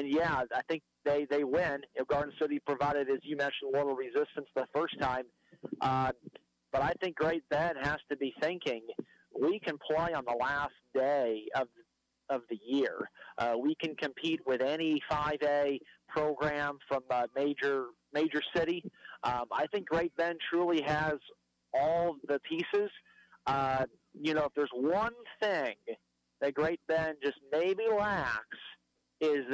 [SPEAKER 20] yeah, I think they win. Garden City provided, as you mentioned, a little resistance the first time. But I think Great Bend has to be thinking we can play on the last day of the year. We can compete with any 5A program from a major city. I think Great Bend truly has all the pieces. If there's one thing that Great Bend just maybe lacks, is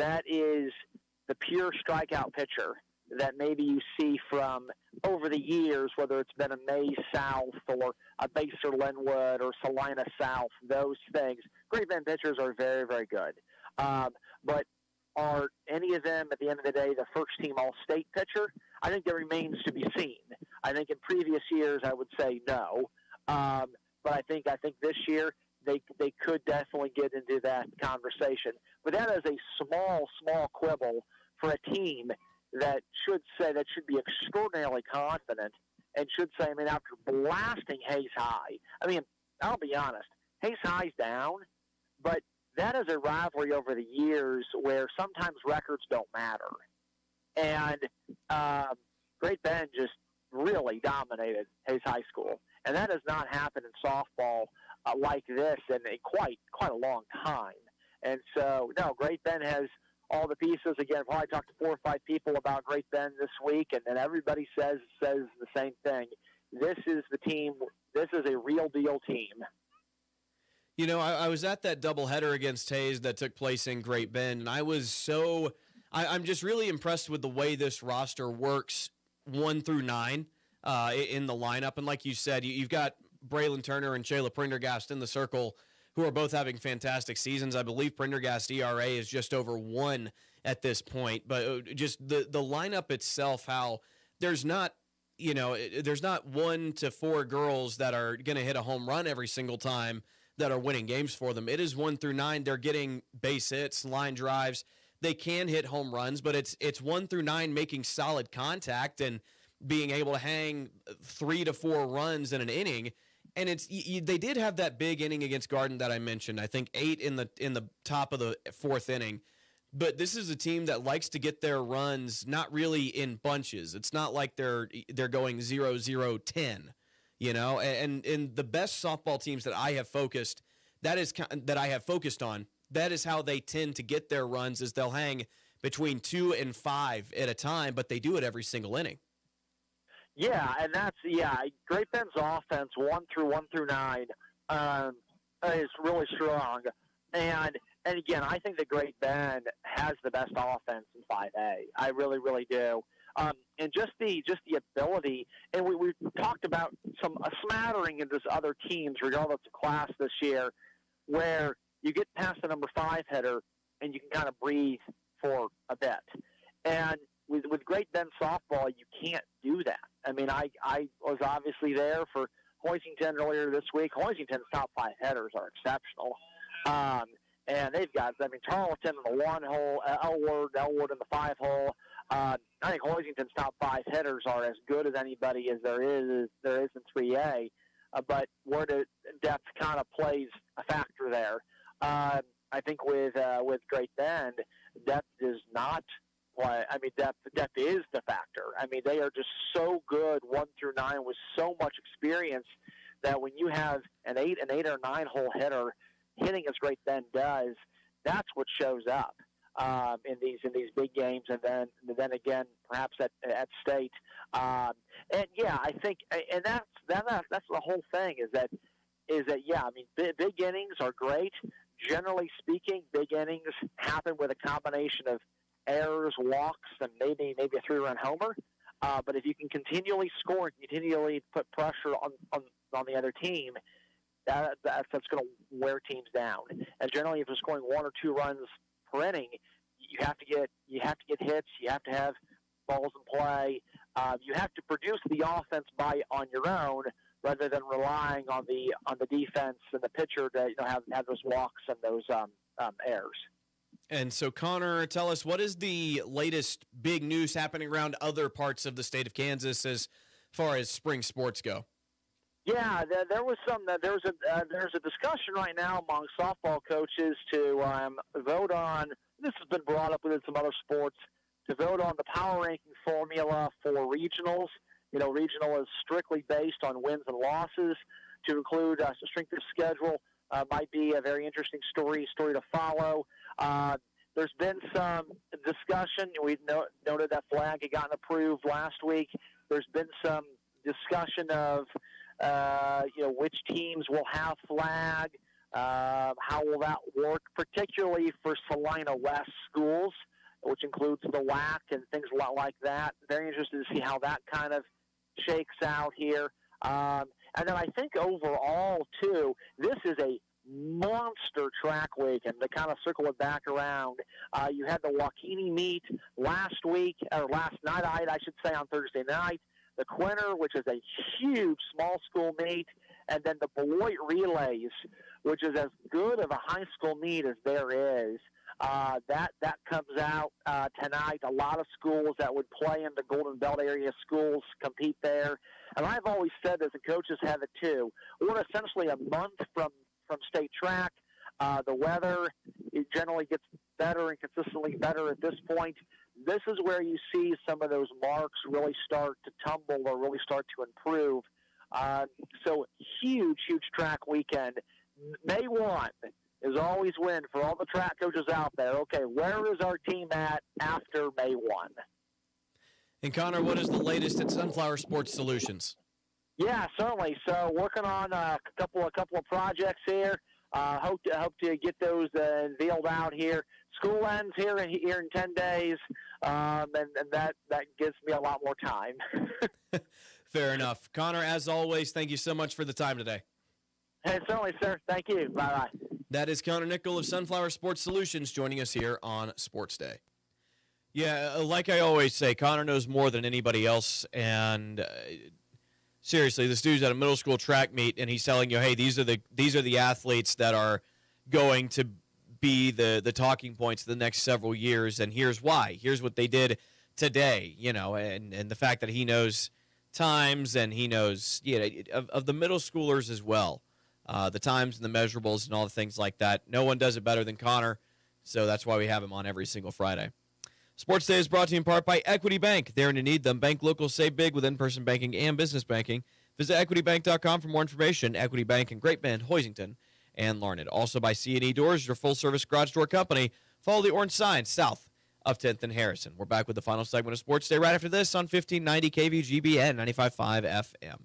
[SPEAKER 20] the pure strikeout pitcher that maybe you see from over the years, whether it's been a Mays South or a Baser Linwood or Salina South, those things. Great Bend pitchers are very, very good. But are any of them, at the end of the day, the first-team All-State pitcher? I think that remains to be seen. I think in previous years I would say no. But I think this year they could definitely get into that conversation. But that is a small quibble for a team that should be extraordinarily confident and should say, after blasting Hayes High, I'll be honest, Hayes High's down, but that is a rivalry over the years where sometimes records don't matter. And Great Bend just really dominated Hayes High School. And that has not happened in softball like this in quite a long time. And so, no, Great Bend has all the pieces. Again, I've probably talked to 4 or 5 people about Great Bend this week, and everybody says the same thing. This is the team. This is a real deal team.
[SPEAKER 2] I was at that doubleheader against Hayes that took place in Great Bend, and I'm just really impressed with the way this roster works 1 through 9 in the lineup. And like you said, you've got Braylon Turner and Shayla Prendergast in the circle, who are both having fantastic seasons. I believe Prendergast ERA is just over 1 at this point. But just the lineup itself, how there's not 1 to 4 girls that are going to hit a home run every single time that are winning games for them. It is 1 through 9. They're getting base hits, line drives. They can hit home runs, but it's 1 through 9 making solid contact and being able to hang 3 to 4 runs in an inning. And they did have that big inning against Garden that I mentioned. I think 8 in the top of the 4th inning. But this is a team that likes to get their runs not really in bunches. It's not like they're going 0-0-10. And in the best softball teams that I have focused on, that is how they tend to get their runs, is they'll hang between 2 and 5 at a time, but they do it every single inning.
[SPEAKER 20] Yeah, and Great Bend's offense 1 through 9 is really strong, and again, I think that Great Bend has the best offense in 5A. I really, really do. And just the ability, and we talked about a smattering of just other teams, regardless of class this year, where you get past the number 5 hitter and you can kind of breathe for a bit. And with Great Bend softball, you can't do that. I was obviously there for Hoisington earlier this week. Hoisington's top 5 hitters are exceptional. And they've got, Tarleton in the 1 hole, Elwood in the 5 hole. I think Hoisington's top 5 hitters are as good as anybody as there is in 3A. But where the depth kind of plays a factor there. I think with Great Bend, depth is not play. Depth is the factor. They are just so good 1 through 9 with so much experience that when you have an 8 or 9 hole hitter hitting as Great Bend does, that's what shows up in these big games, and then again perhaps at state. I think, and that's the whole thing is that big innings are great. Generally speaking, big innings happen with a combination of errors, walks, and maybe a 3-run homer. But if you can continually score and continually put pressure on the other team, that's going to wear teams down. And generally, if you're scoring 1 or 2 runs per inning, you have to get hits. You have to have balls in play. You have to produce the offense on your own, rather than relying on the defense and the pitcher to have those walks and those errors.
[SPEAKER 2] And so, Connor, tell us, what is the latest big news happening around other parts of the state of Kansas as far as spring sports go?
[SPEAKER 20] Yeah, there's a discussion right now among softball coaches to vote on. This has been brought up within some other sports, to vote on the power ranking formula for regionals regional is strictly based on wins and losses. To include strength of schedule might be a very interesting story to follow. There's been some discussion. We noted that flag had gotten approved last week. There's been some discussion of, which teams will have flag. How will that work, particularly for Salina West schools, which includes the WAC and things like that. Very interested to see how that kind of shakes out here. And then I think overall, too, this is a monster track weekend. To kind of circle it back around, you had the Waukene meet last night, I should say, on Thursday night. The Quinter, which is a huge small school meet, and then the Beloit Relays, which is as good of a high school meet as there is. That comes out tonight. A lot of schools that would play in the Golden Belt area schools compete there. And I've always said this, and coaches have it too, we're essentially a month from state track. The weather, it generally gets better and consistently better at this point. This is where you see some of those marks really start to tumble or really start to improve. So huge track weekend. May 1 is always win for all the track coaches out there. Okay, where is our team at after May 1?
[SPEAKER 2] And Connor, what is the latest at Sunflower Sports Solutions?
[SPEAKER 20] Yeah, certainly. So working on a couple of projects here. Hope to get those unveiled out here. School ends here in 10 days, and that gives me a lot more time.
[SPEAKER 2] Fair enough. Connor, as always, thank you so much for the time today.
[SPEAKER 20] Hey, certainly, sir. Thank you. Bye-bye.
[SPEAKER 2] That is Connor Nickel of Sunflower Sports Solutions joining us here on Sports Day. Yeah, like I always say, Connor knows more than anybody else, and seriously, this dude's at a middle school track meet, and he's telling you, hey, these are the athletes that are going to be the talking points the next several years, and here's why. Here's what they did today, and the fact that he knows times and he knows of the middle schoolers as well, the times and the measurables and all the things like that. No one does it better than Connor, so that's why we have him on every single Friday. Sports Day is brought to you in part by Equity Bank. They're in need them. Bank local, save big with in-person banking and business banking. Visit equitybank.com for more information. Equity Bank in Great Bend, Hoisington, and Larned. Also by C&E Doors, your full-service garage door company. Follow the orange sign south of 10th and Harrison. We're back with the final segment of Sports Day right after this on 1590 KVGBN 95.5 FM.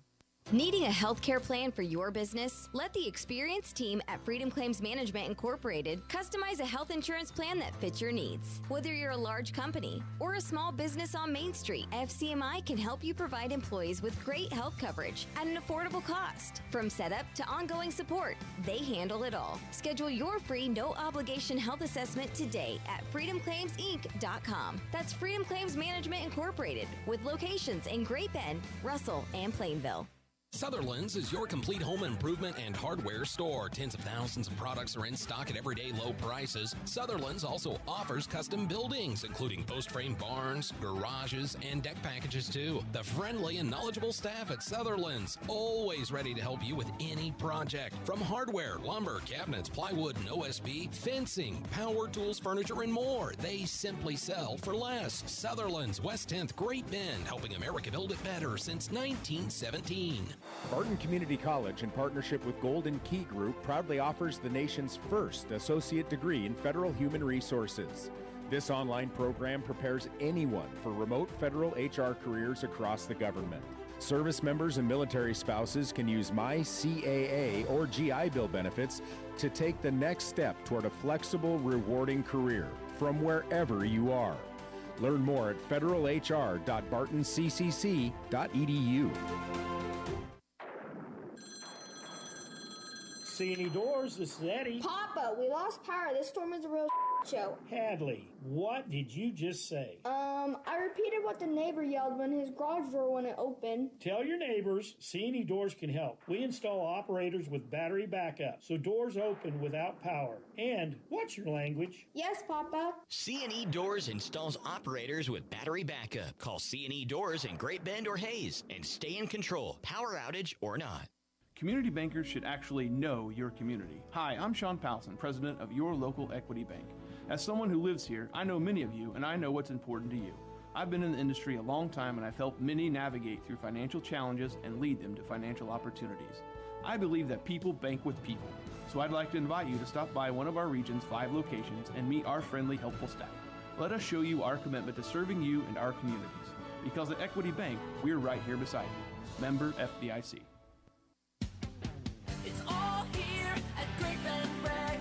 [SPEAKER 9] Needing a healthcare plan for your business? Let the experienced team at Freedom Claims Management Incorporated customize a health insurance plan that fits your needs. Whether you're a large company or a small business on Main Street, FCMI can help you provide employees with great health coverage at an affordable cost. From setup to ongoing support, they handle it all. Schedule your free no-obligation health assessment today at freedomclaimsinc.com. That's Freedom Claims Management Incorporated, with locations in Great Bend, Russell, and Plainville.
[SPEAKER 8] Sutherland's is your complete home improvement and hardware store. Tens of thousands of products are in stock at everyday low prices. Sutherland's also offers custom buildings, including post-frame barns, garages, and deck packages too. The friendly and knowledgeable staff at Sutherland's, always ready to help you with any project. From hardware, lumber, cabinets, plywood, and OSB, fencing, power tools, furniture, and more. They simply sell for less. Sutherland's, West 10th, Great Bend, helping America build it better since 1917.
[SPEAKER 17] Barton Community College, in partnership with Golden Key Group, proudly offers the nation's first associate degree in federal human resources. This online program prepares anyone for remote federal HR careers across the government. Service members and military spouses can use MyCAA or GI Bill benefits to take the next step toward a flexible, rewarding career from wherever you are. Learn more at federalhr.bartonccc.edu.
[SPEAKER 12] C&E Doors, this is Eddie.
[SPEAKER 13] Papa, we lost power. This storm is a real show.
[SPEAKER 12] Hadley, what did you just say?
[SPEAKER 13] I repeated what the neighbor yelled when his garage door wouldn't open.
[SPEAKER 12] Tell your neighbors C&E Doors can help. We install operators with battery backup, so doors open without power. And, what's your language?
[SPEAKER 13] Yes, Papa.
[SPEAKER 14] C&E Doors installs operators with battery backup. Call C&E Doors in Great Bend or Hayes and stay in control, power outage or not.
[SPEAKER 18] Community bankers should actually know your community. Hi, I'm Sean Powelson, president of your local Equity Bank. As someone who lives here, I know many of you, and I know what's important to you. I've been in the industry a long time and I've helped many navigate through financial challenges and lead them to financial opportunities. I believe that people bank with people, so I'd like to invite you to stop by one of our region's 5 locations and meet our friendly, helpful staff. Let us show you our commitment to serving you and our communities. Because at Equity Bank, we're right here beside you. Member FDIC.
[SPEAKER 19] It's all here at Great Bend Rec.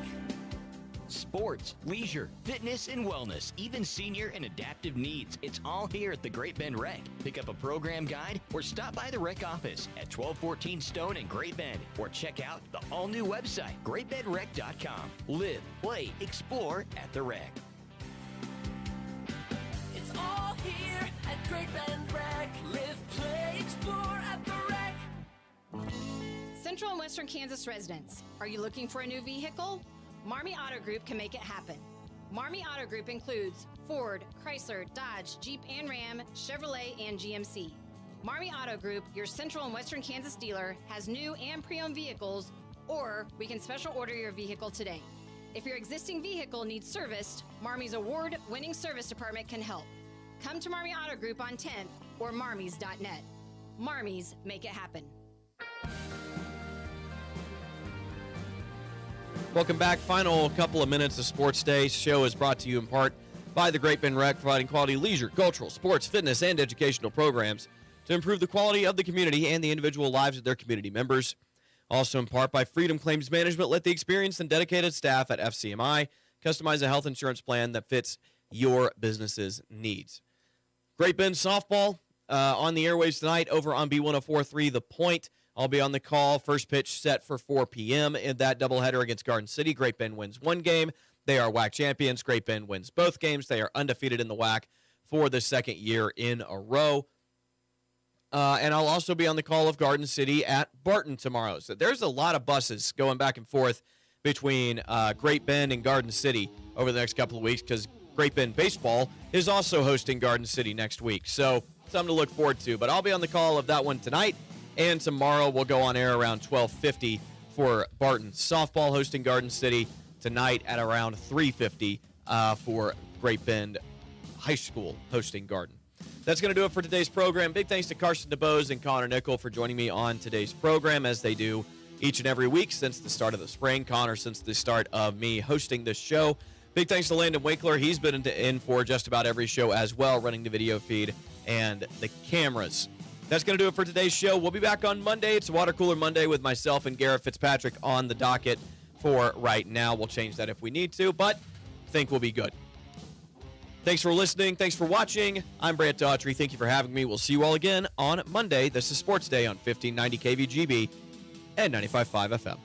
[SPEAKER 14] Sports, leisure, fitness, and wellness, even senior and adaptive needs. It's all here at the Great Bend Rec. Pick up a program guide or stop by the rec office at 1214 Stone in Great Bend or check out the all-new website, greatbendrec.com. Live, play, explore at the rec.
[SPEAKER 19] It's all here at Great Bend Rec. Live, play, explore at the rec.
[SPEAKER 15] Central and Western Kansas residents, are you looking for a new vehicle? Marmy Auto Group can make it happen. Marmy Auto Group includes Ford, Chrysler, Dodge, Jeep and Ram, Chevrolet, and GMC. Marmy Auto Group, your Central and Western Kansas dealer, has new and pre-owned vehicles, or we can special order your vehicle today. If your existing vehicle needs serviced, Marmy's award-winning service department can help. Come to Marmy Auto Group on 10th or marmys.net. Marmys, make it happen.
[SPEAKER 2] Welcome back. Final couple of minutes of Sports Day. Show is brought to you in part by the Great Bend Rec, providing quality leisure, cultural, sports, fitness, and educational programs to improve the quality of the community and the individual lives of their community members. Also in part by Freedom Claims Management. Let the experienced and dedicated staff at FCMI customize a health insurance plan that fits your business's needs. Great Bend softball on the airwaves tonight over on B104.3 The Point. I'll be on the call. First pitch set for 4 p.m. in that doubleheader against Garden City. Great Bend wins one game. They are WAC champions. Great Bend wins both games. They are undefeated in the WAC for the second year in a row. And I'll also be on the call of Garden City at Barton tomorrow. So there's a lot of buses going back and forth between Great Bend and Garden City over the next couple of weeks because Great Bend Baseball is also hosting Garden City next week. So something to look forward to. But I'll be on the call of that one tonight. And tomorrow we'll go on air around 12:50 for Barton softball hosting Garden City. Tonight at around 3:50 for Great Bend High School hosting Garden. That's going to do it for today's program. Big thanks to Carson DeBose and Connor Nickel for joining me on today's program, as they do each and every week since the start of the spring. Connor, since the start of me hosting this show. Big thanks to Landon Winkler. He's been in for just about every show as well, running the video feed and the cameras. That's going to do it for today's show. We'll be back on Monday. It's Water Cooler Monday with myself and Garrett Fitzpatrick on the docket for right now. We'll change that if we need to, but I think we'll be good. Thanks for listening. Thanks for watching. I'm Brant Daughtry. Thank you for having me. We'll see you all again on Monday. This is Sports Day on 1590 KVGB and 95.5 FM.